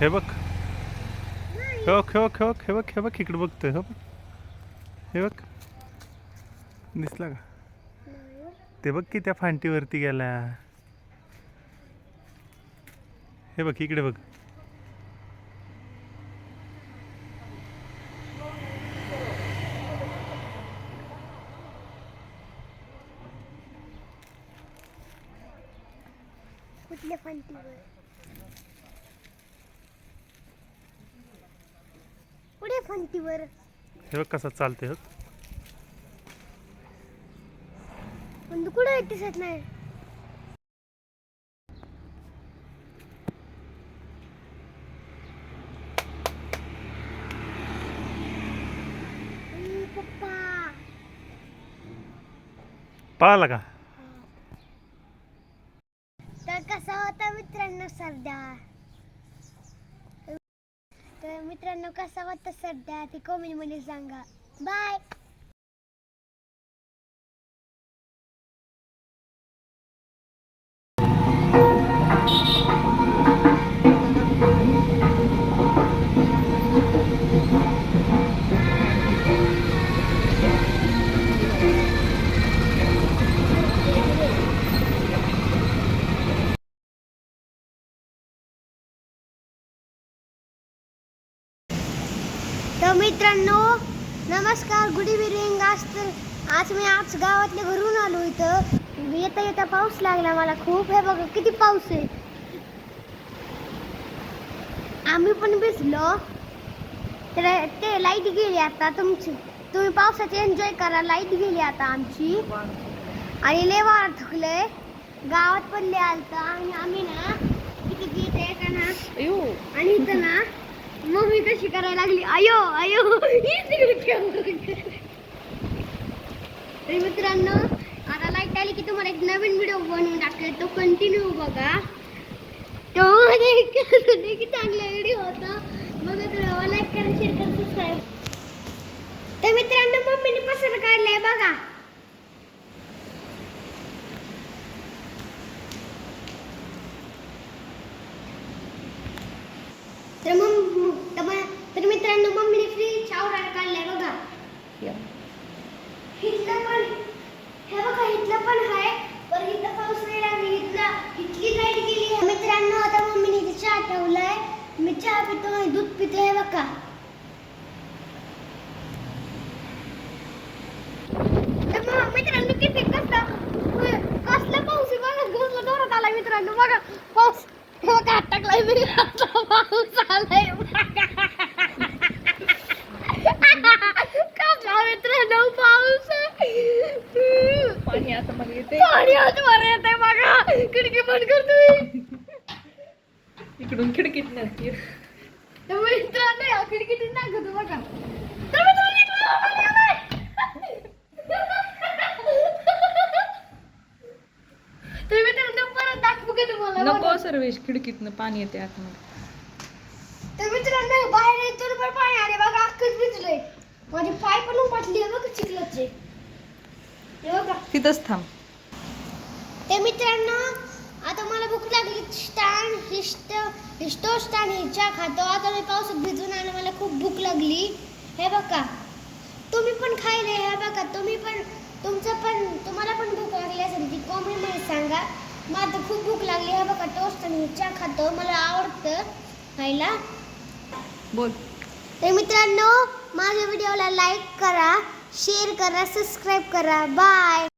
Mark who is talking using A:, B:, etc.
A: हे बघ हे बघ हे बघ हे बघ हे बघ हे बघ इकडे बघतोय हे बघ हे बघ दिसला का ते बघ की त्या फांटीवरती गेला हे बघ इकडे बघ
B: कुठल्या फांटीवर कुठे फांटीवर
A: हे बघ कसा चालते हो
B: पण कुठे दिसत नाही पप्पा
A: पळाला का
B: तर कसा होता मित्रांनो सरदा तर मित्रांनो कसा होता सरदा ते कमेंट मध्ये सांगा बाय तर मित्रांनो नमस्कार गुड इव्हिनिंग आज मी गावातल्या घरून आलो इथं येता येता पाऊस लागला मला खूप हे बघा किती पाऊस आहे आम्ही पण भिजलो तर ते लाईट गेली आता तुम्ही पावसाचे एन्जॉय करा लाईट गेली आता आमची आणि लय वार थकलंय गावात पडले आलत आणि आम्ही ना इथे येते का ना आणि इथं ना मम्मी कशी करायला लागली आयो आयो तर मित्रांनो आता लाईट आली की तुम्हाला एक नवीन व्हिडिओ बनवून टाकले तो कंटिन्यू बघा तो किती चांगला व्हिडिओ होता बघा तुला लाईक करा शेअर करा सबस्क्राईब तर मित्रांनो मम्मीने पसंत काढलाय बघा तर मित्रांनो मम्मीने फ्रीज आवरायला काढलाय बघा इथलं पण हे बघा इथलं पण आहे पण इथं पाऊस नाही लागली इथली लाईट गेली मित्रांनो आता मम्मीने इथे चहा ठेवलाय मी चहा पितो आणि दूध पितो हे बघा तर मित्रांनो किती कसला पाऊस आहे बघा घुसला जोरात आला मित्रांनो बघा पाऊस हे बघा टाकलाय मी पाऊस आलाय मित्रांनो पाऊस
C: पाणी आता मला येते
B: बघा खिडकी बंद करतोय
C: इकडून खिडकीत नाही
B: मित्रांनो या खिडकीतून दाखवतो बघा तर मित्रांनो परत दाखवू का तुम्हाला
C: नको सर्वेश खिडकीतनं पाणी येते आतमध्ये
B: तर मित्रांनो बाहेर येतो पण पाणी आले बघा अख्खच भिजलंय माझे पाय पण उपटले बघ चिखलाचे हे बघा
C: तिथंच थांब
B: ते मित्रांनो आता मला भूक लागली हिस्टो स्टँड चहा खातो आता मी पावसात भिजून आलं मला खूप भूक लागली हे बघा तुम्ही पण खायले हे बघा तुम्हाला पण भूक लागली असेल ती कमेंटमध्ये सांगा मला तर खूप भूक लागली हे बघा टोस्ट आणि चहा खातो मला आवडतं खायला
C: बोल
B: तर मित्रांनो माझ्या व्हिडिओला लाईक करा शेअर करा सबस्क्राईब करा बाय